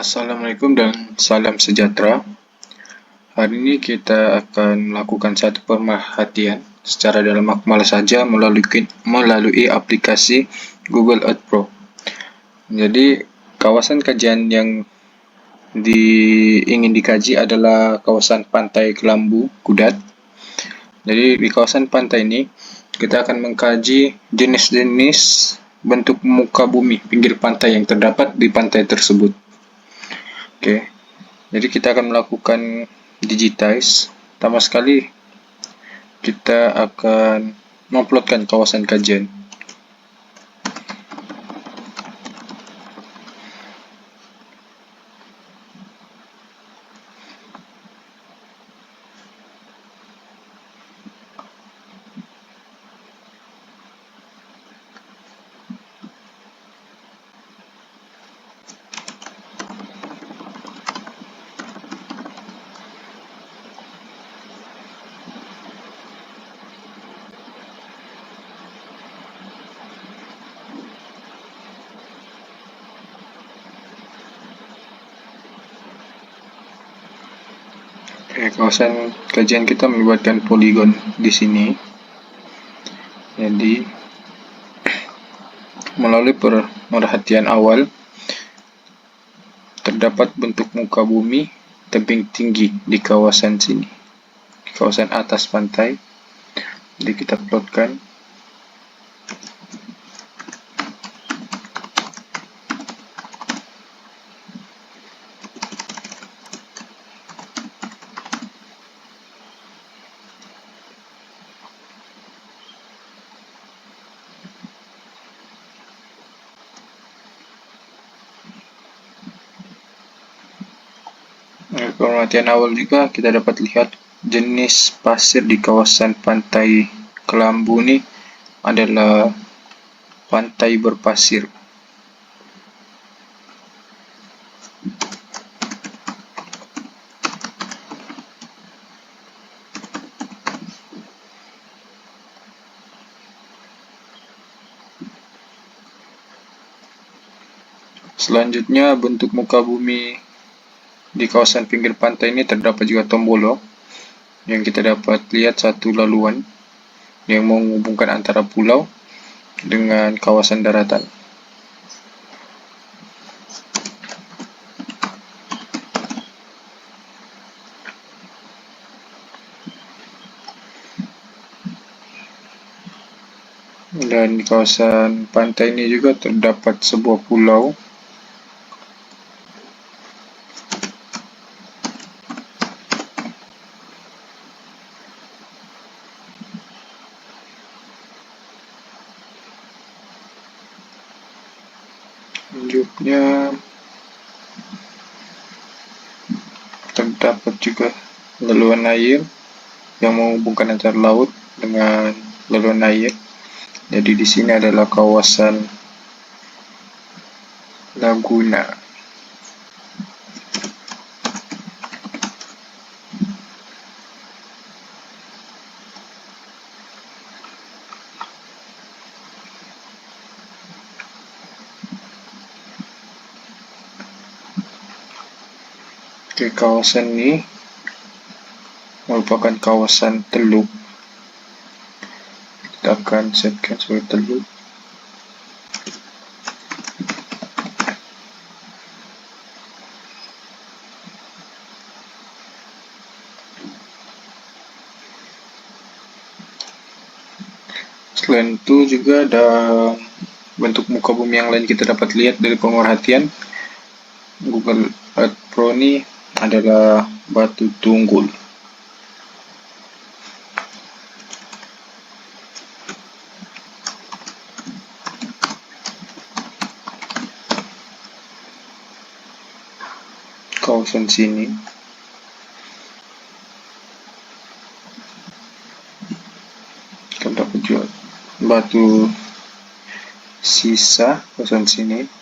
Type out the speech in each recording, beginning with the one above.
Assalamualaikum dan salam sejahtera. Hari ini kita akan melakukan satu pemerhatian secara dalam makmal saja melalui aplikasi Google Earth Pro. Jadi, kawasan kajian yang ingin dikaji adalah kawasan pantai Kelambu, Kudat. Jadi, di kawasan pantai ini, kita akan mengkaji jenis-jenis bentuk muka bumi pinggir pantai yang terdapat di pantai tersebut. Oke, jadi kita akan melakukan digitize. Pertama sekali, kita akan menguploadkan kawasan kajian. Kawasan kajian kita melibatkan poligon di sini. Jadi, melalui pemerhatian awal, terdapat bentuk muka bumi tebing tinggi di kawasan sini, di kawasan atas pantai. Jadi kita plotkan. Pengamatan awal juga kita dapat lihat jenis pasir di kawasan pantai Kelambu ini adalah pantai berpasir. Selanjutnya, bentuk muka bumi di kawasan pinggir pantai ini terdapat juga tombolo yang kita dapat lihat satu laluan yang menghubungkan antara pulau dengan kawasan daratan. Dan di kawasan pantai ini juga terdapat sebuah pulau. Selanjutnya, terdapat juga laluan air yang menghubungkan antara laut dengan laluan air. Jadi di sini adalah kawasan Laguna. Kawasan ini merupakan kawasan teluk. Kita akan setkan sebagai teluk. Selain itu juga ada bentuk muka bumi yang lain kita dapat lihat dari pemerhatian Google Earth Pro ini adalah batu tunggul. Kawasan sini terdapat juga batu sisa kawasan sini.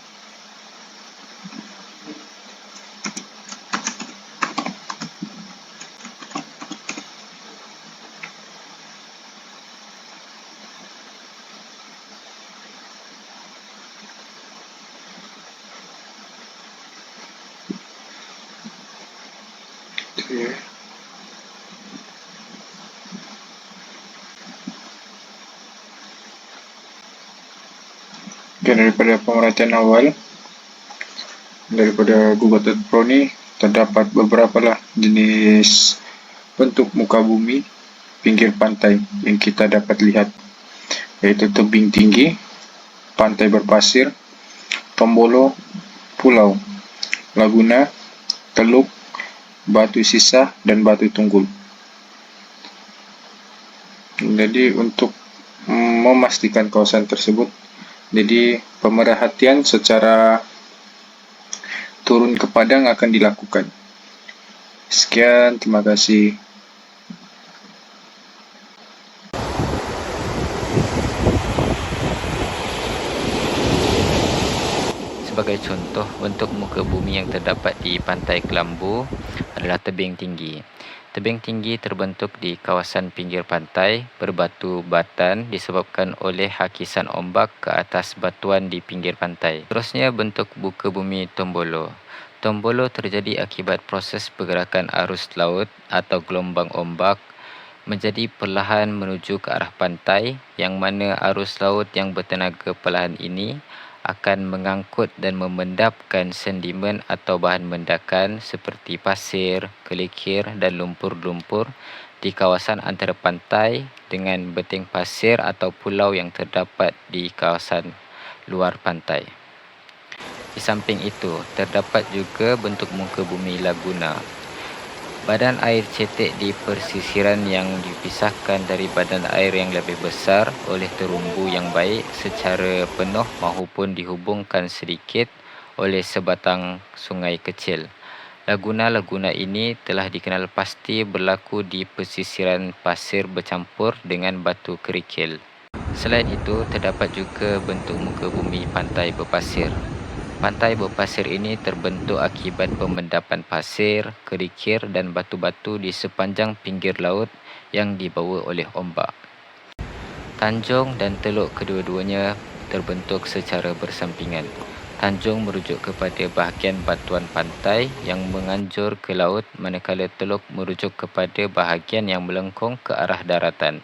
Ya. Oke, daripada pemerhatian awal daripada Google Earth Pro ni terdapat beberapa lah jenis bentuk muka bumi pinggir pantai yang kita dapat lihat, yaitu tebing tinggi, pantai berpasir, tombolo, pulau, laguna, teluk, batu sisa dan batu tunggul. Jadi untuk memastikan kawasan tersebut, jadi pemerhatian secara turun ke padang akan dilakukan. Sekian, terima kasih. Sebagai contoh, bentuk muka bumi yang terdapat di Pantai Kelambu adalah tebing tinggi. Tebing tinggi terbentuk di kawasan pinggir pantai berbatu batan disebabkan oleh hakisan ombak ke atas batuan di pinggir pantai. Terusnya, bentuk muka bumi tombolo. Tombolo terjadi akibat proses pergerakan arus laut atau gelombang ombak menjadi perlahan menuju ke arah pantai, yang mana arus laut yang bertenaga perlahan ini akan mengangkut dan memendapkan sedimen atau bahan mendakan seperti pasir, kelikir dan lumpur-lumpur di kawasan antara pantai dengan beting pasir atau pulau yang terdapat di kawasan luar pantai. Di samping itu, terdapat juga bentuk muka bumi laguna. Badan air cetek di persisiran yang dipisahkan dari badan air yang lebih besar oleh terumbu yang baik secara penuh maupun dihubungkan sedikit oleh sebatang sungai kecil. Laguna-laguna ini telah dikenal pasti berlaku di pesisiran pasir bercampur dengan batu kerikil. Selain itu, terdapat juga bentuk muka bumi pantai berpasir. Pantai berpasir ini terbentuk akibat pemendapan pasir, kerikil dan batu-batu di sepanjang pinggir laut yang dibawa oleh ombak. Tanjung dan teluk kedua-duanya terbentuk secara bersampingan. Tanjung merujuk kepada bahagian batuan pantai yang menganjur ke laut, manakala teluk merujuk kepada bahagian yang melengkung ke arah daratan.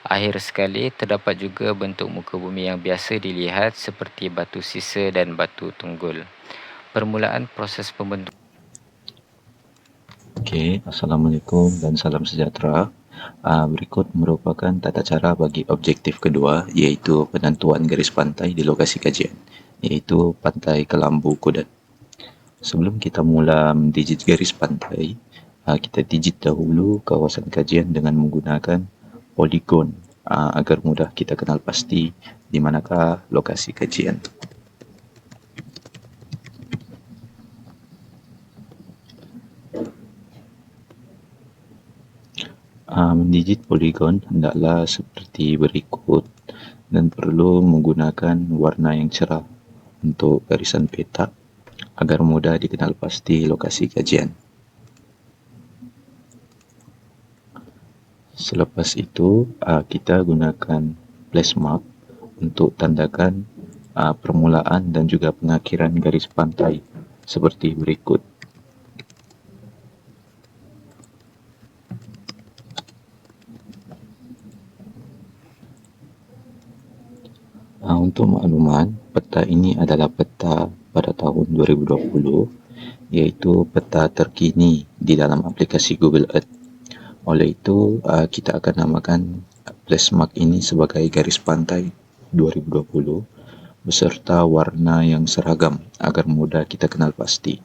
Akhir sekali, terdapat juga bentuk muka bumi yang biasa dilihat seperti batu sisa dan batu tunggul. Permulaan proses pembentukan. Okey, Assalamualaikum dan salam sejahtera. Berikut merupakan tata cara bagi objektif kedua, iaitu penentuan garis pantai di lokasi kajian, iaitu Pantai Kelambu Kudat. Sebelum kita mula mendigit garis pantai, kita digit dahulu kawasan kajian dengan menggunakan poligon agar mudah kita kenal pasti di manakah lokasi kajian. Mendigit poligon hendaklah seperti berikut dan perlu menggunakan warna yang cerah untuk garisan peta agar mudah dikenal pasti lokasi kajian. Selepas itu, kita gunakan place mark untuk tandakan permulaan dan juga pengakhiran garis pantai seperti berikut. Untuk makluman, peta ini adalah peta pada tahun 2020, iaitu peta terkini di dalam aplikasi Google Earth. Oleh itu, kita akan namakan place mark ini sebagai garis pantai 2020 beserta warna yang seragam agar mudah kita kenal pasti.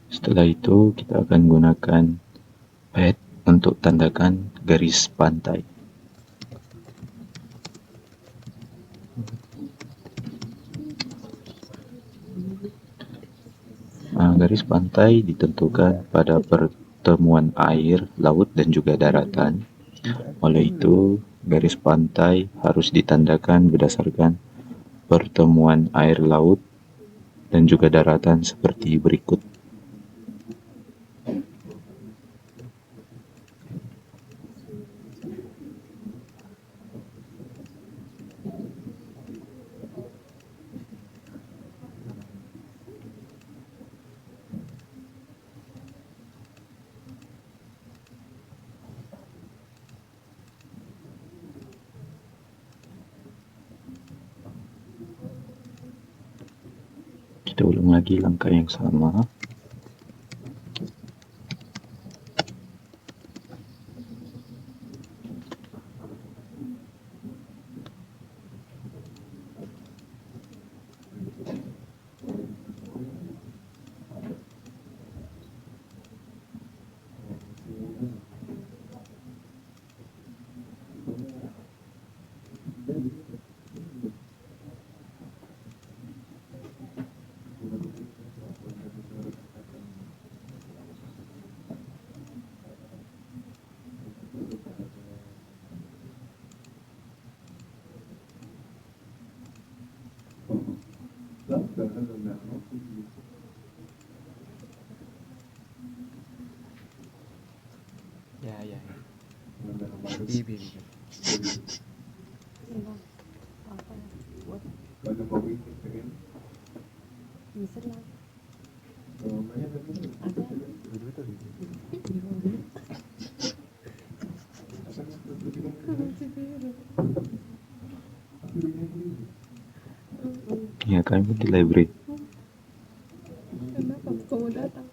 Setelah itu, kita akan gunakan pad untuk tandakan garis pantai. Garis pantai ditentukan pada pertemuan air, laut, dan juga daratan. Oleh itu, garis pantai harus ditandakan berdasarkan pertemuan air, laut, dan juga daratan seperti berikut. Kita ulang lagi langkah yang sama. Ya, kami di library. Kenapa kamu datang?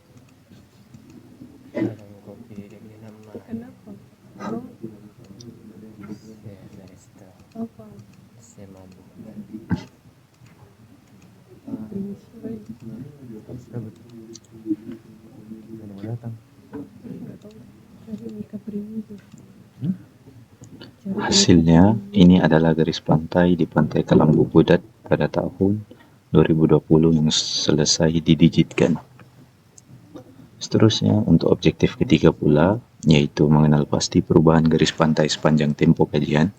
Kenapa? Apa? Hasilnya, ini adalah garis pantai di Pantai Kelambu Kudat pada tahun 2020 yang selesai didijitkan. Seterusnya, untuk objektif ketiga pula, yaitu mengenal pasti perubahan garis pantai sepanjang tempo kajian,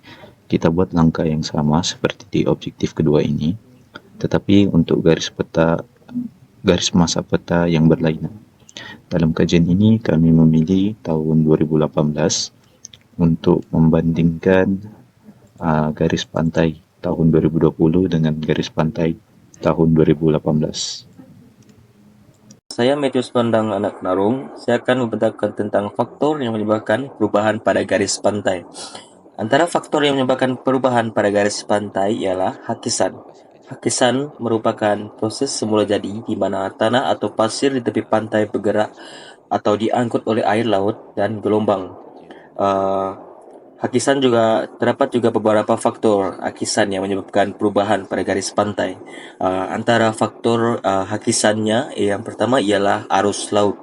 kita buat langkah yang sama seperti di objektif kedua ini, tetapi untuk garis masa peta yang berlainan. Dalam kajian ini, kami memilih tahun 2018 untuk membandingkan garis pantai tahun 2020 dengan garis pantai tahun 2018. Saya Metius Pandang Anak Narung. Saya akan memberitahukan tentang faktor yang menyebabkan perubahan pada garis pantai. Antara faktor yang menyebabkan perubahan pada garis pantai ialah hakisan. Hakisan merupakan proses semula jadi di mana tanah atau pasir di tepi pantai bergerak atau diangkut oleh air laut dan gelombang. Hakisan juga terdapat juga beberapa faktor hakisan yang menyebabkan perubahan pada garis pantai. Antara faktor hakisannya yang pertama ialah arus laut.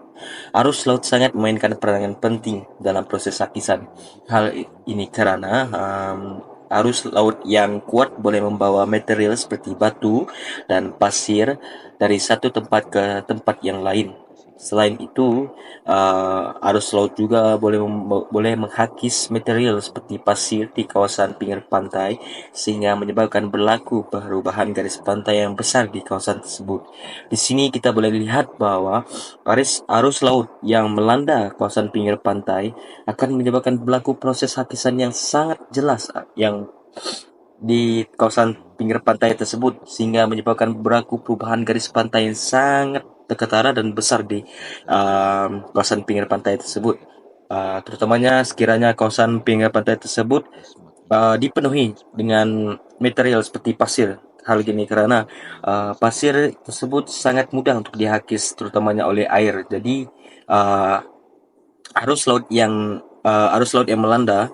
Arus laut sangat memainkan peranan penting dalam proses hakisan. Hal ini karena arus laut yang kuat boleh membawa material seperti batu dan pasir dari satu tempat ke tempat yang lain. Selain itu, arus laut juga boleh menghakis material seperti pasir di kawasan pinggir pantai sehingga menyebabkan berlaku perubahan garis pantai yang besar di kawasan tersebut. Di sini kita boleh lihat bahwa arus laut yang melanda kawasan pinggir pantai akan menyebabkan berlaku proses hakisan yang sangat jelas yang di kawasan pinggir pantai tersebut sehingga menyebabkan berlaku perubahan garis pantai yang sangat terketara dan besar di kawasan pinggir pantai tersebut. Terutamanya sekiranya kawasan pinggir pantai tersebut dipenuhi dengan material seperti pasir. Hal ini karena pasir tersebut sangat mudah untuk dihakis terutamanya oleh air. Jadi arus laut yang melanda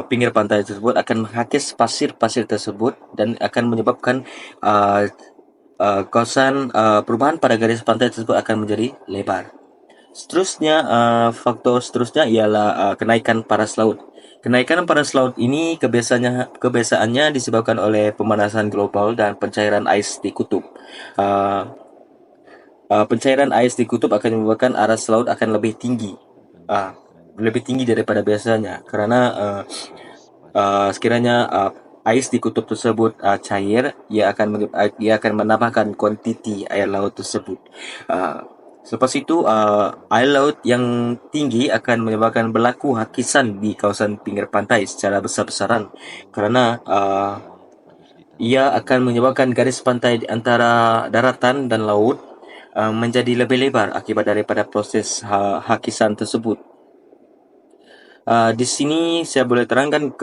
pinggir pantai tersebut akan menghakis pasir-pasir tersebut dan akan menyebabkan kawasan perubahan pada garis pantai tersebut akan menjadi lebar. Seterusnya, faktor seterusnya ialah kenaikan paras laut. Kenaikan paras laut ini kebiasaannya disebabkan oleh pemanasan global dan pencairan ais di kutub. pencairan ais di kutub akan menyebabkan arus laut akan lebih tinggi daripada biasanya, karena sekiranya ais di kutub tersebut cair, ia akan menambahkan kuantiti air laut tersebut. Selepas itu, air laut yang tinggi akan menyebabkan berlaku hakisan di kawasan pinggir pantai secara besar-besaran, kerana ia akan menyebabkan garis pantai di antara daratan dan laut menjadi lebih lebar akibat daripada proses hakisan tersebut. Di sini saya boleh terangkan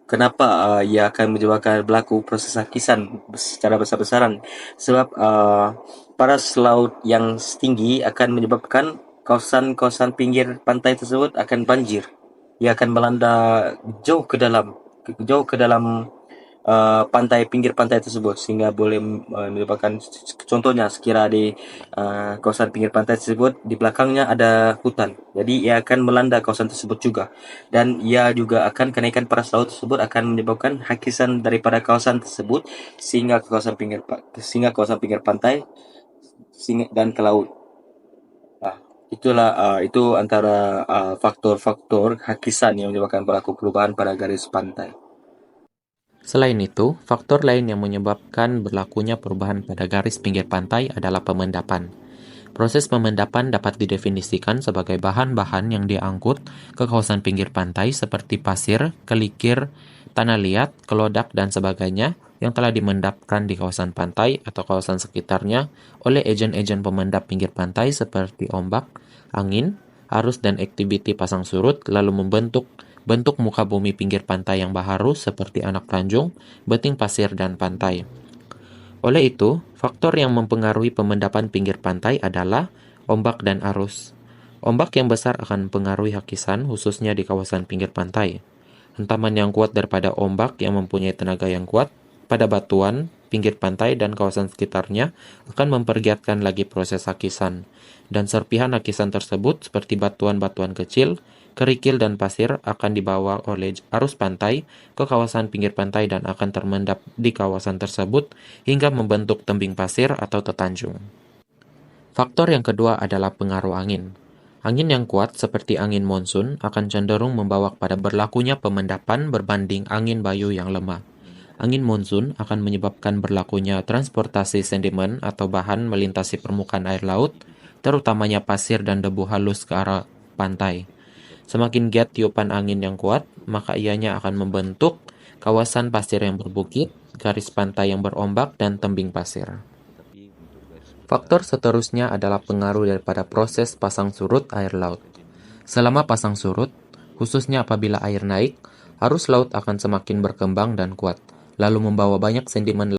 kenapa ia akan menyebabkan berlaku proses hakisan secara besar-besaran. Sebab paras laut yang tinggi akan menyebabkan kawasan-kawasan pinggir pantai tersebut akan banjir. Ia akan melanda jauh ke dalam pinggir pantai tersebut, sehingga boleh menyebabkan, contohnya sekira di kawasan pinggir pantai tersebut di belakangnya ada hutan, jadi ia akan melanda kawasan tersebut juga, dan ia juga akan kenaikan paras laut tersebut akan menyebabkan hakisan daripada kawasan tersebut sehingga ke kawasan pinggir pantai dan ke laut. Itu antara faktor-faktor hakisan yang menyebabkan berlaku perubahan pada garis pantai. Selain itu, faktor lain yang menyebabkan berlakunya perubahan pada garis pinggir pantai adalah pemendapan. Proses pemendapan dapat didefinisikan sebagai bahan-bahan yang diangkut ke kawasan pinggir pantai seperti pasir, kelikir, tanah liat, kelodak, dan sebagainya yang telah dimendapkan di kawasan pantai atau kawasan sekitarnya oleh ejen-ejen pemendap pinggir pantai seperti ombak, angin, arus, dan aktiviti pasang surut, lalu membentuk bentuk muka bumi pinggir pantai yang baharu seperti anak tanjung, beting pasir, dan pantai. Oleh itu, faktor yang mempengaruhi pemendapan pinggir pantai adalah ombak dan arus. Ombak yang besar akan mempengaruhi hakisan, khususnya di kawasan pinggir pantai. Hentaman yang kuat daripada ombak yang mempunyai tenaga yang kuat pada batuan, pinggir pantai, dan kawasan sekitarnya akan mempergiatkan lagi proses hakisan. Dan serpihan hakisan tersebut seperti batuan-batuan kecil, kerikil, dan pasir akan dibawa oleh arus pantai ke kawasan pinggir pantai dan akan termendap di kawasan tersebut hingga membentuk tembing pasir atau tetanjung. Faktor yang kedua adalah pengaruh angin. Angin yang kuat seperti angin monsun akan cenderung membawa pada berlakunya pemendapan berbanding angin bayu yang lemah. Angin monsun akan menyebabkan berlakunya transportasi sedimen atau bahan melintasi permukaan air laut, terutamanya pasir dan debu halus ke arah pantai. Semakin giat tiupan angin yang kuat, maka ianya akan membentuk kawasan pasir yang berbukit, garis pantai yang berombak, dan tembing pasir. Faktor seterusnya adalah pengaruh daripada proses pasang surut air laut. Selama pasang surut, khususnya apabila air naik, arus laut akan semakin berkembang dan kuat, lalu membawa banyak sedimen